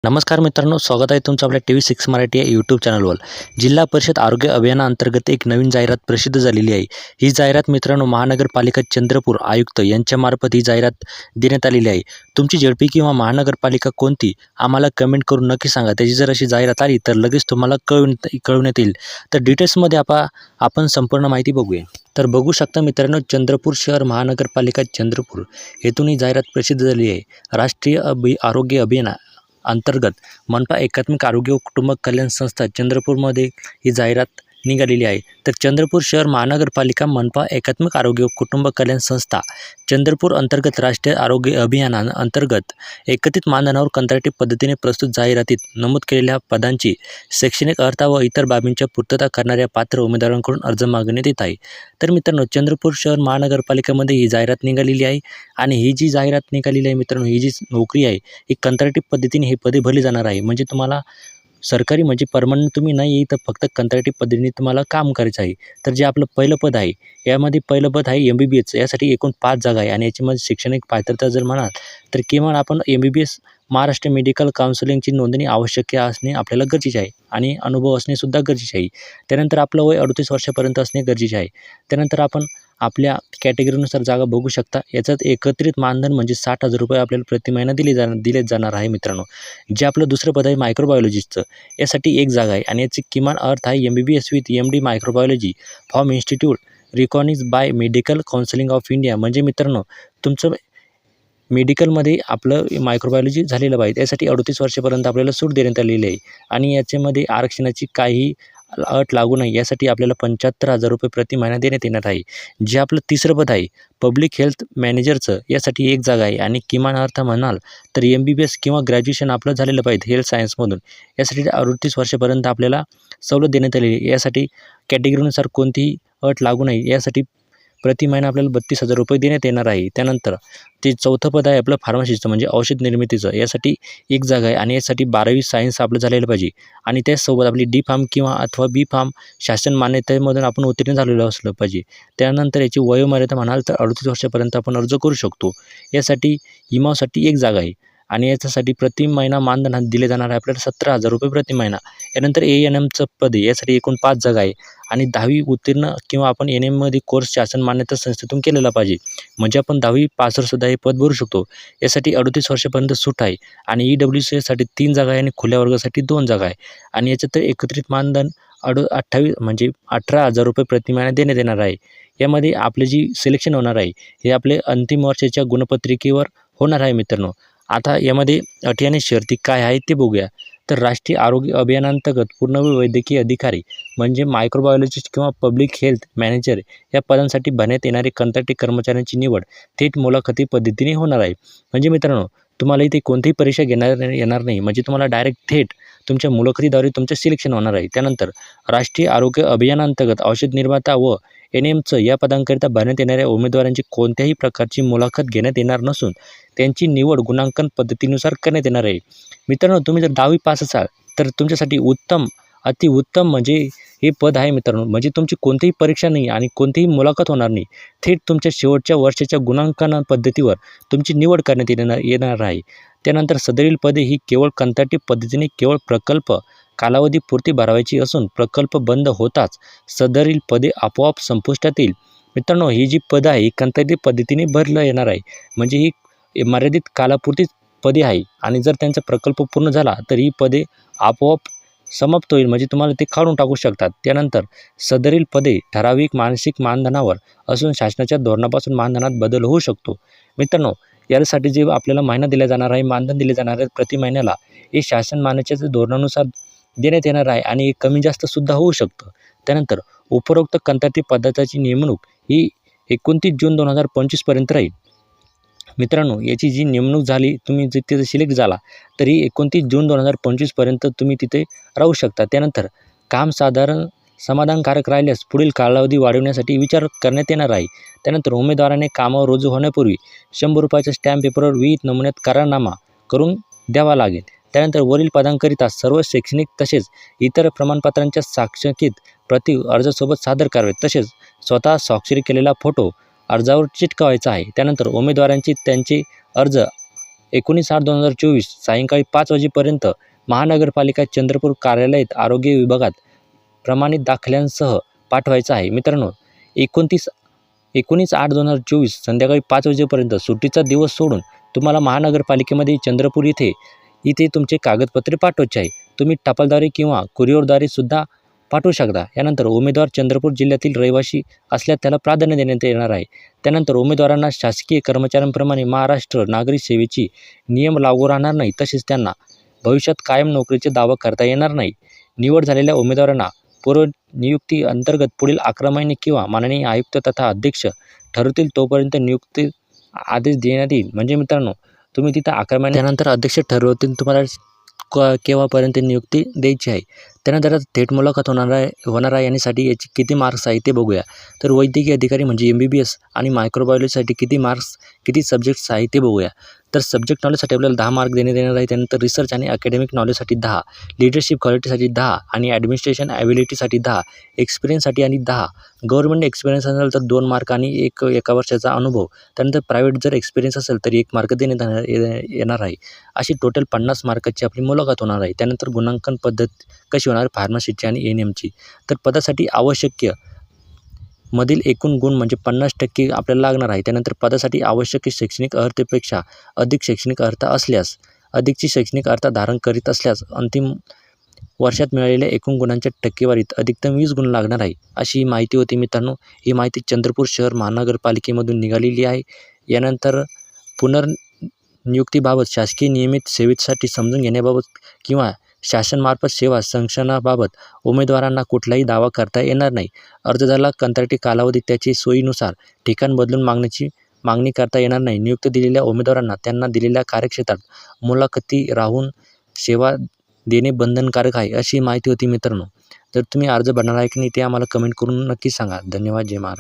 नमस्कार मित्रांनो, स्वागत आहे तुमचं आपल्या TV6 मराठी या यूट्यूब चॅनलवर. जिल्हा परिषद आरोग्य अभियानाअंतर्गत एक नवीन जाहिरात प्रसिद्ध झालेली आहे. ही जाहिरात मित्रांनो महानगरपालिका चंद्रपूर आयुक्त यांच्यामार्फत ही जाहिरात देण्यात आलेली आहे. तुमची झेडपी किंवा महानगरपालिका कोणती आम्हाला कमेंट करून नक्की सांगा. त्याची जर अशी जाहिरात आली तर लगेच तुम्हाला कळवण्यात येईल. तर डिटेल्समध्ये आपण संपूर्ण माहिती बघूया. तर बघू शकता मित्रांनो, चंद्रपूर शहर महानगरपालिका चंद्रपूर येथून ही जाहिरात प्रसिद्ध झाली आहे. राष्ट्रीय आरोग्य अभियान अंतर्गत मनपा एकात्मिक आरोग्य व कुटुंब कल्याण संस्था चंद्रपूरमध्ये ही जाहिरात निघालेली आहे. तर चंद्रपूर शहर महानगरपालिका मनपा एकात्मिक आरोग्य व कुटुंब कल्याण संस्था चंद्रपूर अंतर्गत राष्ट्रीय आरोग्य अभियानाअंतर्गत एकत्रित मानधनावर कंत्राटी पद्धतीने प्रस्तुत जाहिरातीत नमूद केलेल्या पदांची शैक्षणिक अर्हता व इतर बाबींची पूर्तता करणाऱ्या पात्र उमेदवारांकडून अर्ज मागण्यात येत आहे. तर मित्रांनो, चंद्रपूर शहर महानगरपालिकेमध्ये ही जाहिरात निघालेली आहे आणि ही जी जाहिरात निघालेली आहे मित्रांनो, ही जी नोकरी आहे ही कंत्राटी पद्धतीने ही पदे भरली जाणार आहे. म्हणजे तुम्हाला सरकारी म्हणजे परमनंट तुम्ही नाही आहे, तर फक्त कंत्राटी पद्धतीने तुम्हाला काम करायचं आहे. तर जे आपलं पहिलं पद आहे, यामध्ये पहिलं पद आहे MBBS. यासाठी एकूण 5 जागा आहे आणि याच्यामध्ये शैक्षणिक पात्रता जर म्हणाल तर किमान आपण MBBS महाराष्ट्र मेडिकल काउन्सिलिंगची नोंदणी आवश्यक असणे आपल्याला गरजेचे आहे आणि अनुभव असणेसुद्धा गरजेचे आहे. त्यानंतर आपलं वय 38 वर्षापर्यंत असणे गरजेचे आहे. त्यानंतर आपण आपल्या कॅटेगरीनुसार जागा बघू शकता. याच्यात एकत्रित मानधन म्हणजे 60,000 रुपये आपल्याला प्रति महिना दिले जाणार आहे मित्रांनो. जे आपलं दुसरं पद आहे मायक्रोबायोलॉजिस्टचं, यासाठी 1 जागा आहे आणि याची किमान अर्थ आहे MBBS with MD microbiology from institute recognised by medical counselling of India. म्हणजे मित्रांनो, तुमचं मेडिकलमध्ये आपलं मायक्रोबायोलॉजी झालेलं पाहिजे. त्यासाठी 38 वर्षापर्यंत आपल्याला सूट देण्यात आलेली आहे आणि याच्यामध्ये आरक्षणाची काही अट लागू नाही. यासाठी आपल्याला 75,000 रुपये प्रति महिना देण्यात येणार आहे. जे आपलं तिसरं पद आहे पब्लिक हेल्थ मॅनेजरचं, यासाठी 1 जागा आहे आणि किमान अर्थ म्हणाल तर MBBS किंवा ग्रॅज्युएशन आपलं झालेलं पाहिजे हेल्थ सायन्समधून. यासाठी 38 वर्षापर्यंत आपल्याला सवलत देण्यात आलेली आहे. यासाठी कॅटेगरीनुसार कोणतीही अट लागू नाही. यासाठी प्रति महिना आपल्याला 32,000 रुपये देण्यात येणार आहे. त्यानंतर ते चौथं पद आहे आपलं फार्मसिस्टचं म्हणजे औषध निर्मितीचं. यासाठी 1 जागा आहे आणि यासाठी 12वी सायन्स आपलं झालेलं पाहिजे आणि त्याचसोबत आपली D.Pharm किंवा अथवा B.Pharm शासन मान्यतेमधून आपण उत्तीर्ण झालेलं असलं पाहिजे. त्यानंतर याची वयोमर्यादा म्हणाल तर 38 वर्षापर्यंत आपण अर्ज करू शकतो. यासाठी इमासाठी 1 जागा आहे आणि याच्यासाठी प्रति महिना मानधन दिले जाणार आहे आपल्याला 17,000 रुपये प्रति महिना. यानंतर ANMचं पद आहे. यासाठी एकूण 5 जागा आहे आणि 10वी उत्तीर्ण किंवा आपण NMमध्ये कोर्स शासन मान्यता संस्थेतून केलेला पाहिजे. म्हणजे आपण 10वी पासवरसुद्धा हे पद भरू शकतो. यासाठी 38 वर्षापर्यंत सूट आहे आणि EWCसाठी 3 जागा आहे आणि खुल्या वर्गासाठी 2 जागा आहे आणि याच्यात एकत्रित मानधन 18,000 रुपये प्रति महिना देण्यात येणार आहे. यामध्ये आपले जी सिलेक्शन होणार आहे हे आपले अंतिम वर्षाच्या गुणपत्रिकेवर होणार आहे मित्रांनो. आता यामध्ये अटी आणि शर्ती काय आहेत ते बघूया. तर राष्ट्रीय आरोग्य अभियानांतर्गत पूर्णवेळ वैद्यकीय अधिकारी म्हणजे मायक्रोबायोलॉजिस्ट किंवा पब्लिक हेल्थ मॅनेजर या पदांसाठी भरण्यात येणारे कंत्राटी कर्मचाऱ्यांची निवड थेट मुलाखती पद्धतीने होणार आहे. म्हणजे मित्रांनो, तुम्हाला इथे कोणतीही परीक्षा येणार नाही. म्हणजे तुम्हाला डायरेक्ट थेट तुमच्या मुलाखतीद्वारे तुमचं सिलेक्शन होणार आहे. त्यानंतर राष्ट्रीय आरोग्य अभियानांतर्गत औषध निर्माता व NMचं या पदांकरिता भरण्यात येणाऱ्या उमेदवारांची कोणत्याही प्रकारची मुलाखत घेण्यात येणार नसून त्यांची निवड गुणांकन पद्धतीनुसार करण्यात येणार आहे. मित्रांनो, तुम्ही जर 10वी पास असाल तर तुमच्यासाठी अतिउत्तम म्हणजे हे पद आहे मित्रांनो. म्हणजे तुमची कोणतीही परीक्षा नाही आणि कोणतीही मुलाखत होणार नाही. थेट तुमच्या शेवटच्या वर्षाच्या गुणांकन पद्धतीवर तुमची निवड करण्यात येणार आहे. त्यानंतर सदरील पदे ही केवळ कंत्राटी पद्धतीने केवळ प्रकल्प कालावधीपुरती भरावायची असून प्रकल्प बंद होताच सदरील पदे आपोआप संपुष्टात येईल. मित्रांनो, ही जी पदं आहे ही कंत्राटी पद्धतीने भरलं येणार आहे. म्हणजे ही मर्यादित कालापुरतीच पदे आहे आणि जर त्यांचा प्रकल्प पूर्ण झाला तर ही पदे आपोआप समाप्त होईल. म्हणजे तुम्हाला ते काढून टाकू शकतात. त्यानंतर सदरील पदे ठराविक मानसिक मानधनावर असून शासनाच्या धोरणापासून मानधनात बदल होऊ शकतो. मित्रांनो, यासाठी जे आपल्याला महिना दिला जाणार आहे, मानधन दिले जाणार आहे प्रति महिन्याला, हे शासन मान्यतेच्या धोरणानुसार देण्यात येणार आहे आणि कमी जास्तसुद्धा होऊ शकतं. त्यानंतर उपरोक्त कंत्राटी पद्धतीची नेमणूक ही 29 जून 2025 पर्यंत राहील. मित्रांनो, याची जी नेमणूक झाली, तुम्ही तिथे सिलेक्ट झाला तरी 29 जून 2025 पर्यंत तुम्ही तिथे राहू शकता. त्यानंतर काम समाधानकारक राहिल्यास पुढील कालावधी वाढवण्यासाठी विचार करण्यात येणार आहे. त्यानंतर उमेदवाराने कामावर रुजू होण्यापूर्वी 100 रुपयाच्या स्टॅम्प पेपरवर विहित नमुन्यात करारनामा करून द्यावा लागेल. त्यानंतर वरील पदांकरिता सर्व शैक्षणिक तसेच इतर प्रमाणपत्रांच्या साक्षरकीत प्रती अर्जासोबत सादर करावेत. तसेच स्वतः स्वाक्षरी केलेला फोटो अर्जावर चिटकवायचा आहे. त्यानंतर उमेदवारांची त्यांचे अर्ज 19/8/2024 सायंकाळी 5 वाजेपर्यंत महानगरपालिका चंद्रपूर कार्यालयात आरोग्य विभागात प्रमाणित दाखल्यांसह पाठवायचं आहे. मित्रांनो, 19/8/2024 संध्याकाळी 5 वाजेपर्यंत सुट्टीचा दिवस सोडून तुम्हाला महानगरपालिकेमध्ये चंद्रपूर इथे तुमचे कागदपत्रे पाठवायचे आहे. तुम्ही टपालद्वारे किंवा कुरिअरद्वारे सुद्धा पाठवू शकता. यानंतर उमेदवार चंद्रपूर जिल्ह्यातील रहिवासी असल्यास त्याला प्राधान्य देण्यात येणार आहे. त्यानंतर उमेदवारांना शासकीय कर्मचाऱ्यांप्रमाणे महाराष्ट्र नागरी सेवेची नियम लागू राहणार नाही. तसेच त्यांना भविष्यात कायम नोकरीचा दावा करता येणार नाही. निवड झालेल्या उमेदवारांना पूर्वनियुक्ती अंतर्गत पुढील 11 महिने किंवा माननीय आयुक्त तथा अध्यक्ष ठरवतील तोपर्यंत नियुक्ती आदेश देण्यात येईल. म्हणजे मित्रांनो, तुम्ही तिथं 11 महिन्यानंतर अध्यक्ष ठरवतील तुम्हाला केव्हापर्यंत नियुक्ती द्यायची आहे. त्यानंतर थेट मुलाखत होणार आहे यासाठी याची किती मार्क्स आहे ते बघूया. तर वैद्यकीय अधिकारी म्हणजे MBBS आणि मायक्रोबायोलॉजीसाठी किती मार्क्स, किती सब्जेक्ट्स आहे ते बघूया. तर सब्जेक्ट नॉलेजसाठी आपल्याला 10 मार्क देण्यात येणार आहे. त्यानंतर रिसर्च आणि अकॅडमिक नॉलेजसाठी 10, लीडरशिप क्वालिटीसाठी 10 आणि ॲडमिनिस्ट्रेशन ॲबिलिटीसाठी 10, एक्सपिरियन्ससाठी आणि 10, गव्हर्नमेंट एक्सपिरियन्स असेल तर 2 मार्क आणि एका वर्षाचा अनुभव. त्यानंतर प्रायव्हेट जर एक्सपिरियन्स असेल तर 1 मार्क देण्यात येणार आहे. अशी टोटल 50 मार्काची आपली मुलाखत होणार आहे. त्यानंतर गुणांकन पद्धत कशी होणार फार्मसीची आणि ANMची. तर पदासाठी आवश्यक मधील एकूण गुण म्हणजे 50% आपल्याला लागणार आहे. त्यानंतर पदासाठी आवश्यक शैक्षणिक अर्हतेपेक्षा अधिक शैक्षणिक अर्हता असल्यास, अधिकची शैक्षणिक अर्हता धारण करीत असल्यास अंतिम वर्षात मिळालेल्या एकूण गुणांच्या टक्केवारीत अधिकतम 20 गुण लागणार आहे. अशी माहिती होती मित्रांनो. ही माहिती चंद्रपूर शहर महानगरपालिकेमधून निघालेली आहे. यानंतर पुनर्नियुक्तीबाबत, शासकीय नियमित सेवेसाठी समजून घेण्याबाबत किंवा शासनामार्फत सेवा संरक्षणाबाबत उमेदवारांना कुठलाही दावा करता येणार नाही. अर्जदाराला कंत्राटी कालावधीत त्याची सोयीनुसार ठिकाण बदलून मागणी करता येणार नाही. नियुक्त दिलेल्या उमेदवारांना त्यांना दिलेल्या कार्यक्षेत्रात मुलाखती राहून सेवा देणे बंधनकारक आहे. अशी माहिती होती मित्रांनो. तर तुम्ही अर्ज भरणार आहे की नाही ते आम्हाला कमेंट करून नक्की सांगा. धन्यवाद. जय महाराष्ट्र.